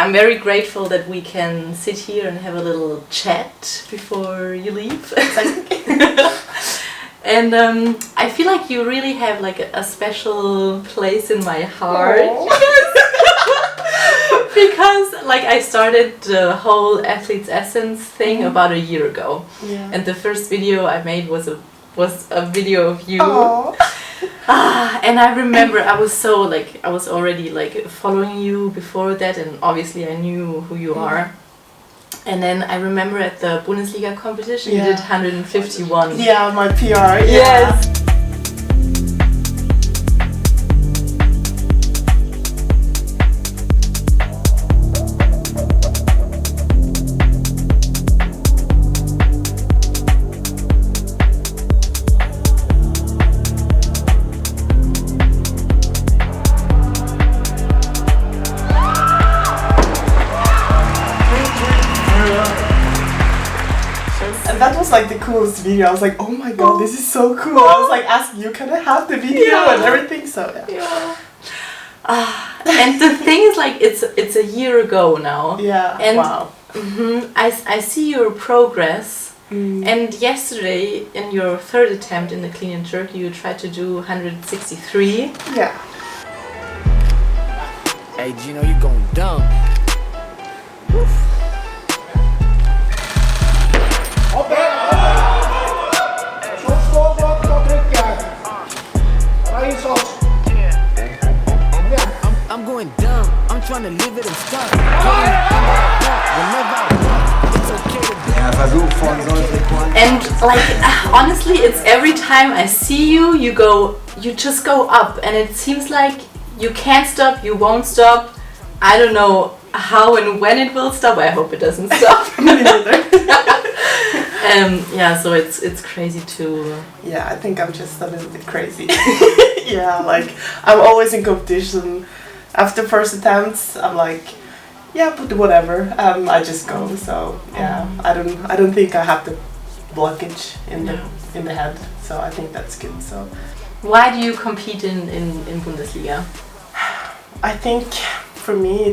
I'm very grateful that we can sit here and have a little chat before you leave. And I feel like you really have like a special place in my heart. Because like I started the whole Athlete's Essence thing about a year ago. Yeah. And the first video I made was a video of you. And I remember I was already like following you before that, and obviously I knew who you are. And then I remember at the Bundesliga competition you did 151. Yeah, my PR. Yes. And that was like the coolest video. I was like, oh my god, this is so cool. I was like asking you, can I have the video and everything? So yeah. And the thing is, like, it's a year ago now. Yeah. And wow. I see your progress. And yesterday, in your third attempt in the clean and jerk, you tried to do 163. Yeah. Hey Gino, you going dumb. I'm going dumb. I'm trying to live it and start. It's okay to be. Versuch von Solfrid Koanda. And like honestly, it's every time I see you, you just go up, and it seems like you can't stop, you won't stop. I don't know how and when it will stop. I hope it doesn't stop. Me neither. Yeah, so it's crazy to. Yeah, I think I'm just a little bit crazy. Yeah, like I'm always in competition. After first attempts, I'm like, yeah, but whatever. I just go. So yeah, I don't think I have the blockage in the head. So I think that's good. So why do you compete in Bundesliga? I think for me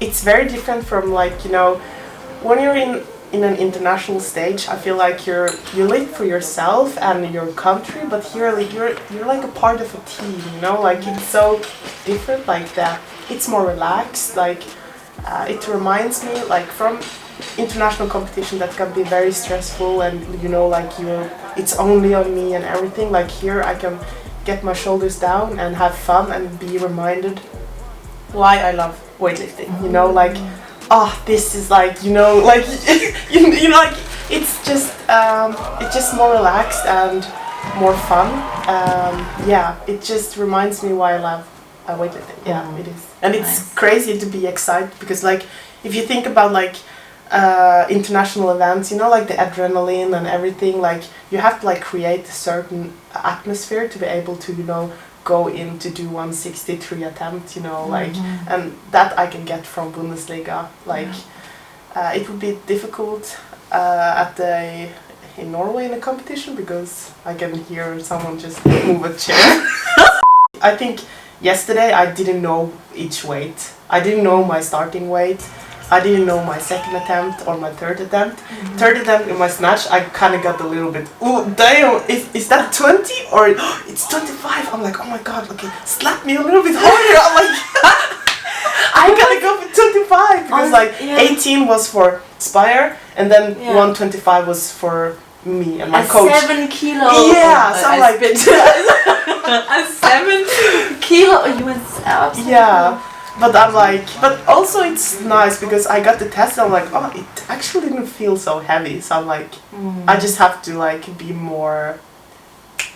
it's very different from, like, you know, when you're in an international stage, I feel like you live for yourself and your country, but here like you're like a part of a team, you know, like it's so different like that. It's more relaxed, like it reminds me like from international competition that can be very stressful, and you know, like it's only on me and everything. Like here I can get my shoulders down and have fun and be reminded why I love weightlifting, you know, like this is like, you know, like you know, like it's just more relaxed and more fun. Yeah, it just reminds me why I love weightlifting. Yeah, it is, and it's crazy to be excited because, like, if you think about like international events, you know, like the adrenaline and everything, like you have to like create a certain atmosphere to be able to, you know, go in to do 163 attempt, you know, like, and that I can get from Bundesliga. Like, it would be difficult in Norway in a competition because I can hear someone just move a chair. I think yesterday I didn't know each weight. I didn't know my starting weight. I didn't know my second attempt or my third attempt. Third attempt in my snatch, I kind of got a little bit, oh damn, is that 20 or it's 25? I'm like, oh my god, okay, slap me a little bit harder. I'm like, I gotta go for 25 because like 18 was for Spire and then 125 was for me and my coach. 7 kilo. Yeah, so I'm like, a 7 kilo. You went absolutely. Yeah. But I'm like, but also it's nice because I got the test and I'm like, oh, it actually didn't feel so heavy. So I'm like, I just have to like be more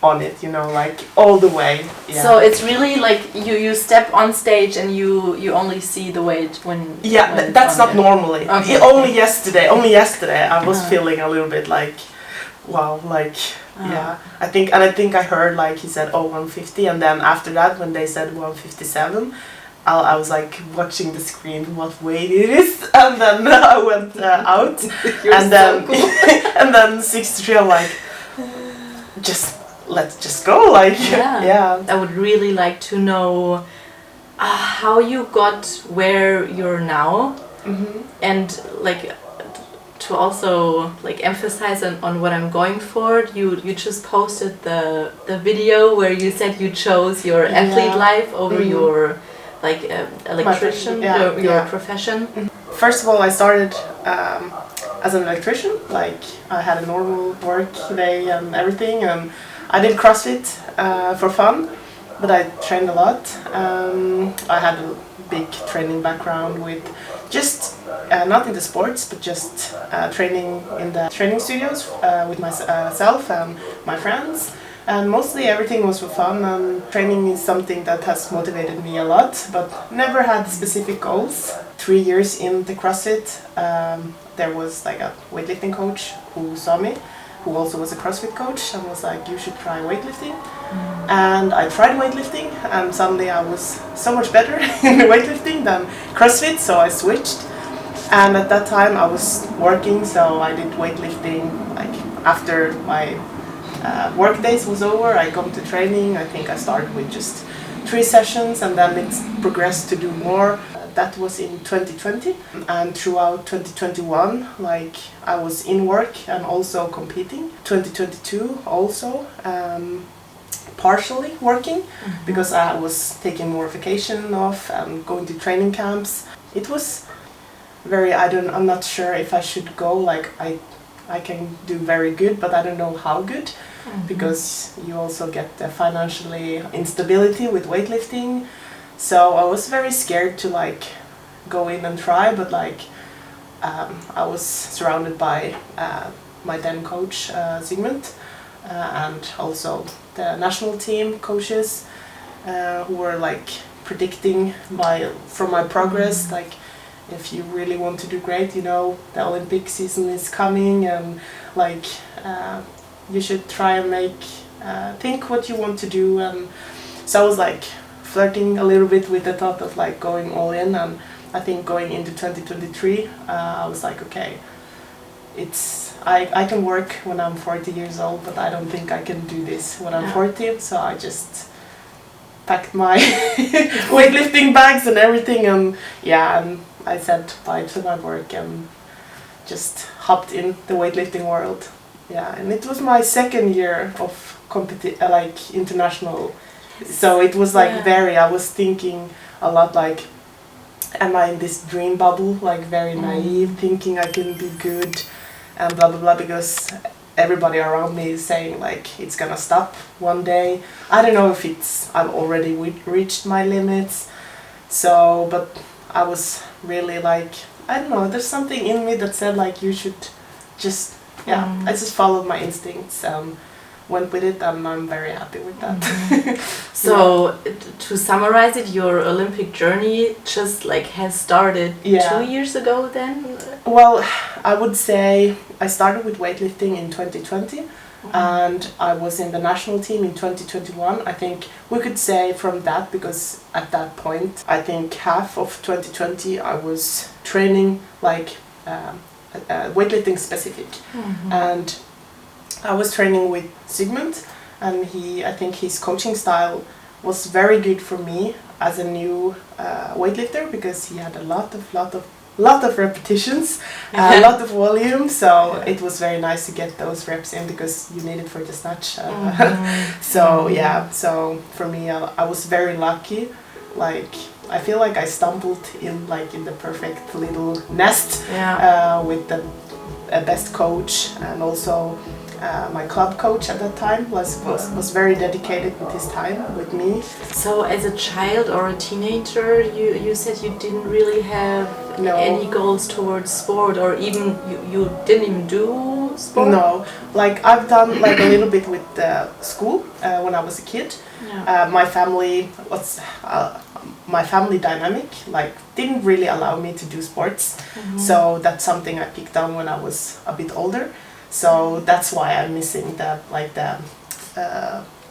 on it, you know, like all the way. Yeah. So it's really like you step on stage and you only see the weight when. Yeah, when that's not normally. Okay. Only yesterday I was feeling a little bit like, wow, like, yeah. I think I heard like he said, oh, 150, and then after that when they said 157. I was like watching the screen, what weight it is, and then I went out, and then so cool. and then 63. I'm like, let's just go, like yeah. I would really like to know how you got where you're now, and like to also like emphasize on what I'm going for. You just posted the video where you said you chose your athlete life over your like electrician, your profession. First of all, I started as an electrician. Like I had a normal work day and everything, and I did CrossFit for fun, but I trained a lot. I had a big training background with just not in the sports, but just training in the training studios with myself and my friends. And mostly everything was for fun, and training is something that has motivated me a lot, but never had specific goals. 3 years in the CrossFit, there was like a weightlifting coach who saw me, who also was a CrossFit coach, and was like, you should try weightlifting. And I tried weightlifting, and suddenly I was so much better in weightlifting than CrossFit, so I switched. And at that time I was working, so I did weightlifting like after my work days was over. I come to training. I think I started with just 3 sessions, and then it progressed to do more. That was in 2020, and throughout 2021, like I was in work and also competing. 2022 also partially working because I was taking more vacation off and going to training camps. It was very, I'm not sure if I should go. Like I can do very good, but I don't know how good. Because you also get the financially instability with weightlifting. So I was very scared to like go in and try, but like I was surrounded by my then coach Sigmund and also the national team coaches who were like predicting from my progress, like if you really want to do great, you know, the Olympic season is coming, and like you should try and think what you want to do. And so I was like flirting a little bit with the thought of like going all in, and I think going into 2023 I was like, okay, I can work when I'm 40 years old, but I don't think I can do this when I'm 40, so I just packed my weightlifting bags and everything, and I said bye to my work and just hopped in the weightlifting world. Yeah, and it was my second year of international, so it was like I was thinking a lot like, am I in this dream bubble, like very naive, thinking I can be good and blah blah blah, because everybody around me is saying like it's gonna stop one day. I don't know if I've already reached my limits, so but I was really like, I don't know, there's something in me that said like you should just I just followed my instincts and went with it, and I'm very happy with that. So to summarize it, your Olympic journey just like has started 2 years ago then? Well, I would say I started with weightlifting in 2020 and I was in the national team in 2021. I think we could say from that, because at that point I think half of 2020 I was training like weightlifting specific, and I was training with Sigmund, and I think his coaching style was very good for me as a new weightlifter, because he had a lot of repetitions, a lot of volume, so it was very nice to get those reps in because you need it for the snatch. So for me I was very lucky. Like I feel like I stumbled in the perfect little nest with the best coach, and also my club coach at that time was very dedicated with his time with me. So as a child or a teenager, you said you didn't really have any goals towards sport, or even you didn't even do sport? No, like I've done like a little bit with school when I was a kid. My family dynamic like didn't really allow me to do sports, so that's something I picked up when I was a bit older. So that's why I'm missing the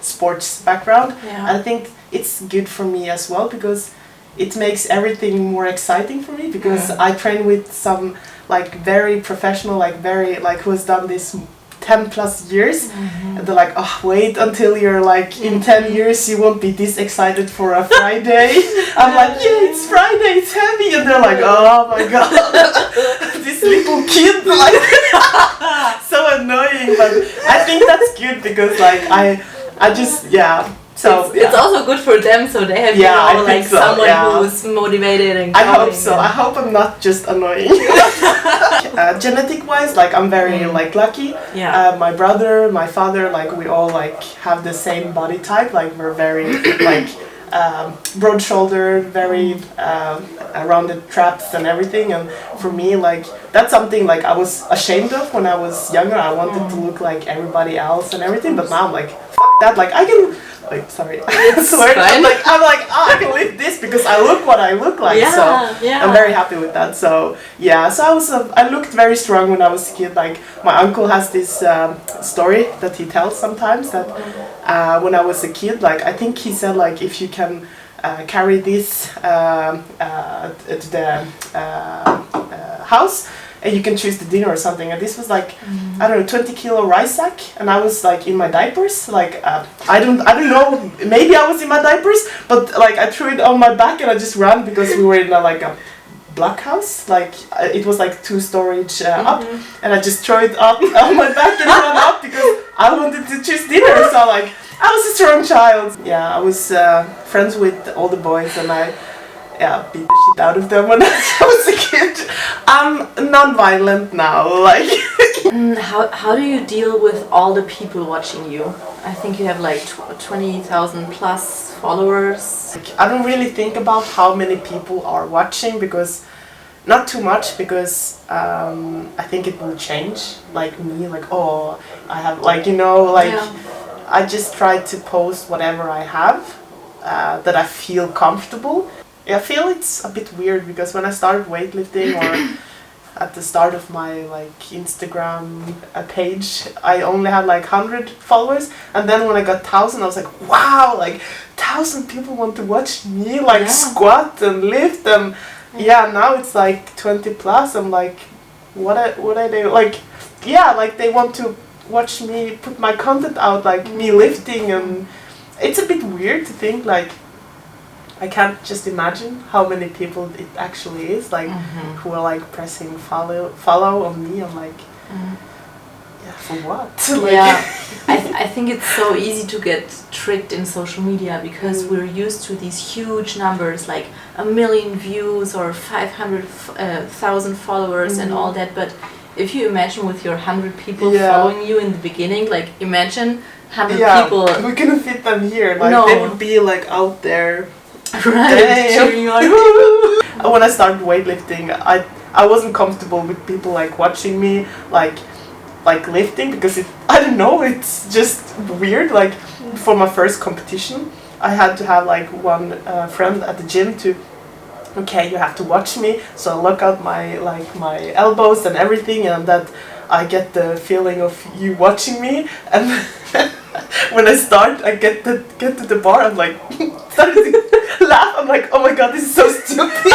sports background. I think it's good for me as well, because it makes everything more exciting for me, because I train with some like very professional, who has done this 10 plus years, and they're like, oh, wait until you're like in 10 years you won't be this excited for a Friday. I'm like, yeah, it's Friday, it's heavy, and they're like, oh my god, this little kid, like, so annoying. But I think that's good because like I just So it's also good for them, so they have like someone who's motivated and I hope so. I hope I'm not just annoying. Genetic wise, like I'm very like lucky. My brother, my father, like we all like have the same body type. Like we're very like broad shouldered, very rounded traps and everything. And for me, like that's something like I was ashamed of when I was younger. I wanted to look like everybody else and everything, but now I'm like, fuck that. Like I can. Like, sorry, I'm like, I can live this because I look what I look like. So I'm very happy with that. So I looked very strong when I was a kid. Like my uncle has this story that he tells sometimes that when I was a kid, like I think he said like if you can carry this to the house. And you can choose the dinner or something, and this was like I don't know, 20 kilo rice sack, and I was like in my diapers, like I don't know, maybe I was in my diapers, but like I threw it on my back and I just ran because we were in a block house, like it was like 2 storage up, and I just threw it up on my back and ran up because I wanted to choose dinner. So like I was a strong child. Yeah, I was friends with all the boys, and I beat the shit out of them when I was a kid. I'm non-violent now, like. How do you deal with all the people watching you? I think you have like 20,000 plus followers. Like, I don't really think about how many people are watching because, not too much, because I think it will change. Like me, like I have like I just try to post whatever I have that I feel comfortable. I feel it's a bit weird because when I started weightlifting or at the start of my like Instagram page, I only had like 100 followers, and then when I got 1,000 I was like, wow, like 1,000 people want to watch me like squat and lift, and now it's like 20 plus. I'm like, what are they like? Like they want to watch me put my content out, like me lifting, and it's a bit weird to think like I can't just imagine how many people it actually is, like who are like pressing follow on me. I'm like, for what? I think it's so easy to get tricked in social media because we're used to these huge numbers, like 1 million views or 500,000 followers and all that. But if you imagine with your 100 people following you in the beginning, like imagine 100 people. We couldn't fit them here. Like they would be like out there. Right, cheering on. When I started weightlifting, I wasn't comfortable with people like watching me like lifting because I don't know, it's just weird. Like for my first competition, I had to have like one friend at the gym to you have to watch me, so I look out my elbows and everything, and that I get the feeling of you watching me. And when I start, I get to the bar, I'm like starting to laugh. I'm like, oh my god, this is so stupid.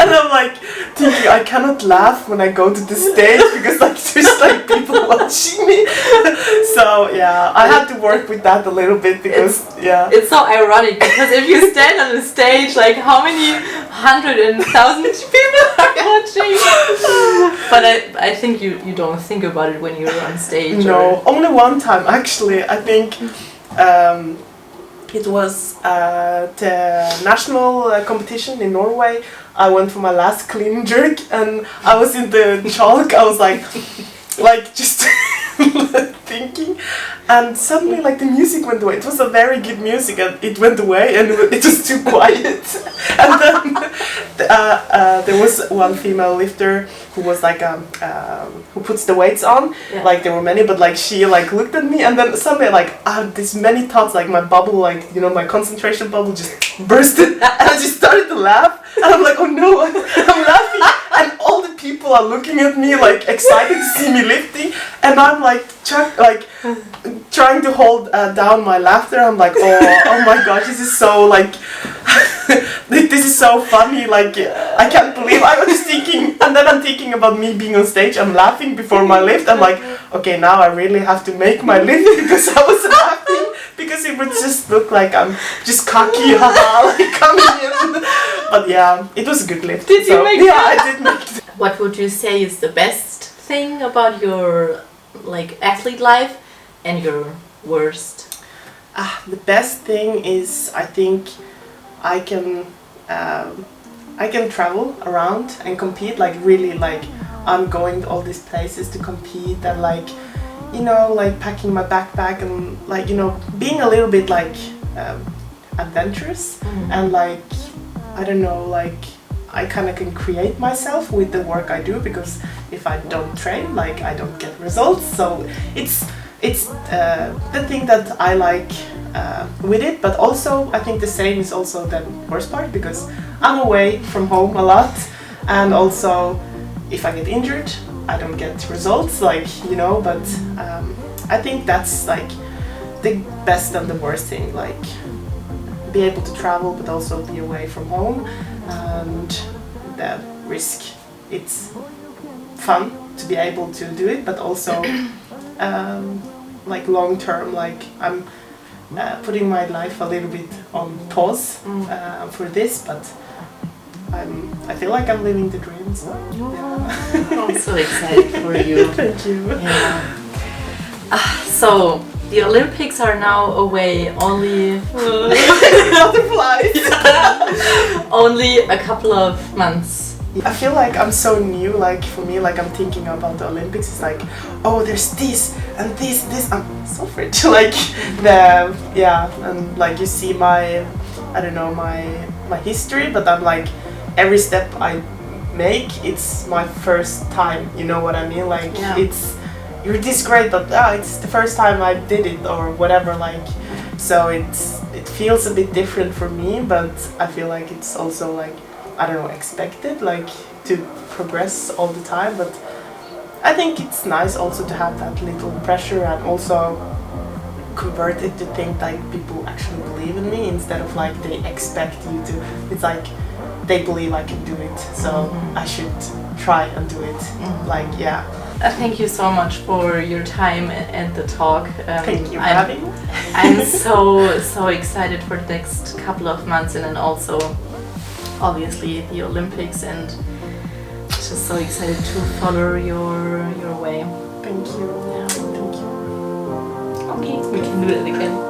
And I'm like thinking I cannot laugh when I go to the stage because like there's like people watching me. So I had to work with that a little bit because it's so ironic because if you stand on the stage, like how many 100,000 people are watching? But I think you don't think about it when you're on stage. No, only one time actually. I think it was the national competition in Norway. I went for my last clean jerk and I was in the chalk. I was like just thinking, and suddenly like the music went away. It was a very good music and it went away and it was too quiet. And then there was one female lifter who was like who puts the weights on. Like there were many, but like she like looked at me and then suddenly like these many thoughts, like my bubble, like my concentration bubble just bursted and I just started to laugh and I'm like, oh no, I'm laughing and all the people are looking at me like excited to see me lifting, and I'm like trying to hold down my laughter. I'm like, oh my gosh, this is so like this is so funny, like I can't believe I was thinking, and then I'm thinking about me being on stage, I'm laughing before my lift, I'm like, okay, now I really have to make my lift because I was laughing, because it would just look like I'm just cocky, haha, like coming in. But yeah, it was a good lift. Did you make it? Yeah, I did make it. What would you say is the best thing about your like athlete life and your worst? The best thing is I think I can travel around and compete, like really, like I'm going to all these places to compete and like, you know, like packing my backpack and like, you know, being a little bit like adventurous and like, I don't know, like I kind of can create myself with the work I do, because if I don't train, like I don't get results. So it's the thing that I like with it, but also I think the same is also the worst part, because I'm away from home a lot, and also if I get injured I don't get results, like, you know, but I think that's like the best and the worst thing, like be able to travel but also be away from home, and the risk, it's fun to be able to do it, but also like long term, like I'm putting my life a little bit on pause for this, but I feel like I'm living the dream, so yeah. I'm so excited for you. Thank you. Yeah. So the Olympics are now away only Butterflies. only a couple of months. I feel like I'm so new, like for me, like I'm thinking about the Olympics, it's like, oh, there's this and this, I'm Solfrid, like and like you see my, I don't know, my history, but I'm like, every step I make, it's my first time, you know what I mean, like it's, you're this great, but it's the first time I did it or whatever, like, so it feels a bit different for me, but I feel like it's also like, I don't know, expected, like to progress all the time, but I think it's nice also to have that little pressure and also convert it to think like people actually believe in me instead of like they expect you to, it's like they believe I can do it, so I should try and do it, like, yeah. Thank you so much for your time and the talk. Thank you for having me. I'm so excited for the next couple of months, and then also obviously the Olympics, and just so excited to follow your way. Thank you. Yeah. Thank you. Okay, we can do it again.